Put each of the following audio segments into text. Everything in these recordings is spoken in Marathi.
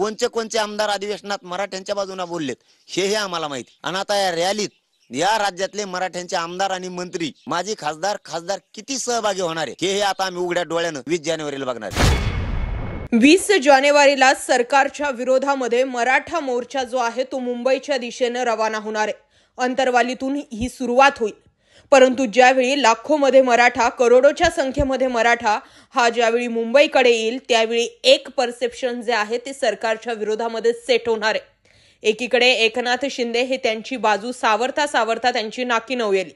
कोणचे कोणचे आमदार अधिवेशनात मराठ्यांच्या बाजूने बोललेत हे आम्हाला माहिती। आणि आता या रॅलीत या राज्यातले मराठ्यांचे आमदार आणि मंत्री माजी खासदार किती सहभागी होणार आहे हे आता आम्ही उघड्या डोळ्यानं 20 जानेवारीला बघणार आहे। 20 जानेवारीला सरकारच्या विरोधामध्ये मराठा मोर्चा जो आहे तो मुंबईच्या दिशेने रवाना होणार आहे। अंतरवालीतून ही सुरुवात होईल, परंतु ज्यावेळी लाखोमध्ये मराठा, करोडोच्या संख्येमध्ये मराठा हा ज्यावेळी मुंबईकडे येईल त्यावेळी एक परसेप्शन जे आहे ते सरकारच्या विरोधामध्ये सेट होणार आहे। एकीकडे एकनाथ शिंदे हे त्यांची बाजू सावरता सावरता त्यांची नाकी नवलेली।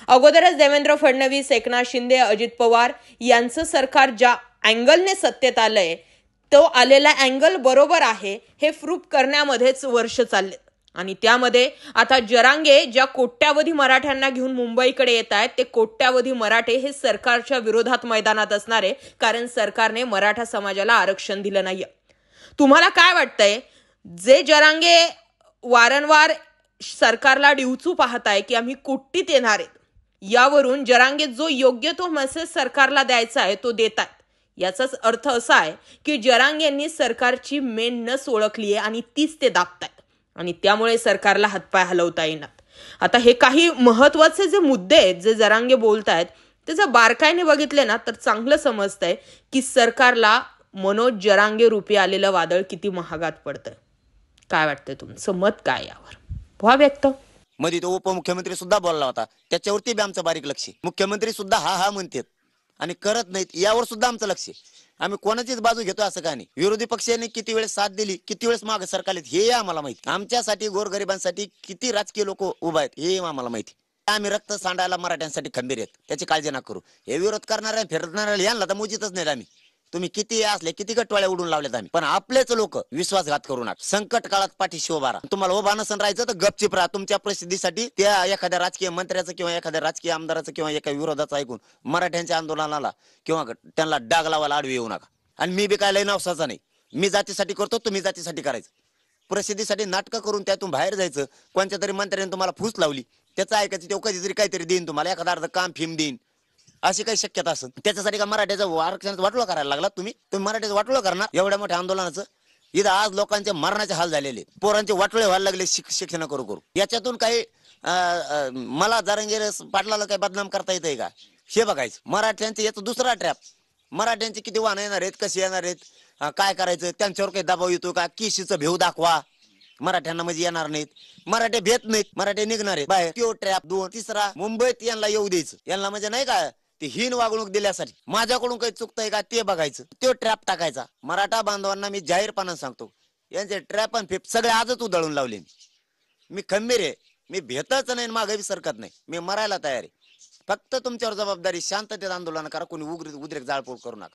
अगोदरच देवेंद्र फडणवीस, एकनाथ शिंदे, अजित पवार यांचं सरकार ज्या अँगलने सत्तेत आलंय तो आलेला अँगल बरोबर आहे हे प्रूफ करण्यामध्येच वर्ष चालले। आणि त्यामध्ये आता जरांगे ज्या कोट्यावधी मराठ्यांना घेऊन मुंबईकडे येत आहेत ते कोट्यावधी मराठे हे सरकारच्या विरोधात मैदानात असणार आहे, कारण सरकारने मराठा समाजाला आरक्षण दिलं नाहीये। तुम्हाला काय वाटतंय, जे जरांगे वारंवार सरकारला डिवचू पाहताय की आम्ही कुट्टीत येणार आहेत, यावरून जरांगे जो योग्य तो मेसेज सरकारला द्यायचा आहे तो देतात, याचाच अर्थ असा आहे की जरांगेंनी सरकारची मेन नस ओळखली आहे आणि तीच ते दाबतायत आणि त्यामुळे सरकारला हातपाय हलवता येणार। आता हे काही महत्वाचे जे मुद्दे आहेत जे जरांगे बोलतायत त्याचं बारकाईने बघितले ना तर चांगलं समजतंय की सरकारला मनोज जरांगे रूपी आलेलं वादळ किती महागात पडतंय। काय वाटतंय, तुमचं मत काय यावर? व्हा व्यक्त। मध्ये तो उपमुख्यमंत्री सुद्धा बोलला होता, त्याच्यावरती बी आमचं बारीक लक्ष आहे। मुख्यमंत्री सुद्धा हा म्हणतात आणि करत नाहीत, यावर सुद्धा आमचं लक्ष आहे। आम्ही कोणाचीच बाजू घेतो असं का नाही। विरोधी पक्षाने किती वेळेस साथ दिली, किती वेळेस मागे सरकारलेत हे आम्हाला माहिती। आमच्यासाठी गोरगरिबांसाठी किती राजकीय लोक उभा आहेत हे आम्हाला माहिती। आम्ही रक्त सांडायला मराठ्यांसाठी खंबीर आहेत, त्याची काळजी नका करू। हे विरोध करणाऱ्या फिरणाऱ्या यांना तर मुजीतच नाही आम्ही। तुम्ही किती असले, किती गटवाळ्या उडून लावल्यात आम्ही, पण आपलेच लोक विश्वासघात करू नका। संकट काळात पाठीशी उभा राहा। तुम्हाला उभा नसून राहायचं तर गपचिप राहा। तुमच्या प्रसिद्धीसाठी त्या एखाद्या राजकीय मंत्र्याचं किंवा एखाद्या राजकीय आमदाराचं किंवा एका विरोधाचं ऐकून मराठ्यांच्या आंदोलनाला किंवा त्यांना डाग लावायला आडवी येऊ नका। आणि मी बी काय लय नवसाचा नाही, मी जातीसाठी करतो, तुम्ही जातीसाठी करायचं। प्रसिद्धीसाठी नाटकं करून त्यातून बाहेर जायचं, कोणत्या तरी मंत्र्याने तुम्हाला फूस लावली त्याचं ऐकायचं, तेव्हा कधीतरी काहीतरी देईन तुम्हाला, एखादा अर्ध काम फिम देईन, अशी काही शक्यता असेल। त्याच्यासाठी का मराठ्याचं आरक्षणाचं वाटोळं करायला लागला तुम्ही मराठ्याचं वाटोळं करणार एवढ्या मोठ्या आंदोलनाचं? इथं आज लोकांचे मरणाचे हाल झालेले, पोरांचे वाटोळे व्हायला लागले शिक्षण करू करू। याच्यातून काही मला जरांगे पाटलाला काही बदनाम करता येतंय का हे बघायचं। मराठ्यांचे याचं दुसरा ट्रॅप, मराठ्यांचे किती वाहन येणार आहेत, कसे येणार आहेत, काय करायचं, त्यांच्यावर काही दबाव येतो का, किशीचं भेव दाखवा, मराठ्यांना म्हणजे येणार नाहीत, मराठे भेट नाहीत, मराठे निघणार आहेत बाहेर, तो ट्रॅप। दोन, तिसरा मुंबईत यांना येऊ द्यायचं, यांना म्हणजे नाही का ते हीन वागणूक दिल्यासाठी माझ्याकडून काही चुकतंय का ते बघायचं, तो ट्रॅप टाकायचा। मराठा बांधवांना मी जाहीरपणाने सांगतो, यांचे ट्रॅप आणि फिप सगळे आजच उधळून लावले। मी खंबीर आहे, मी भेटच नाही, मागे बी सरकत नाही, मी मरायला तयार आहे। फक्त तुमच्यावर जबाबदारी, शांततेत आंदोलन करा, कोणी उद्रेक जाळपोळ करू नका।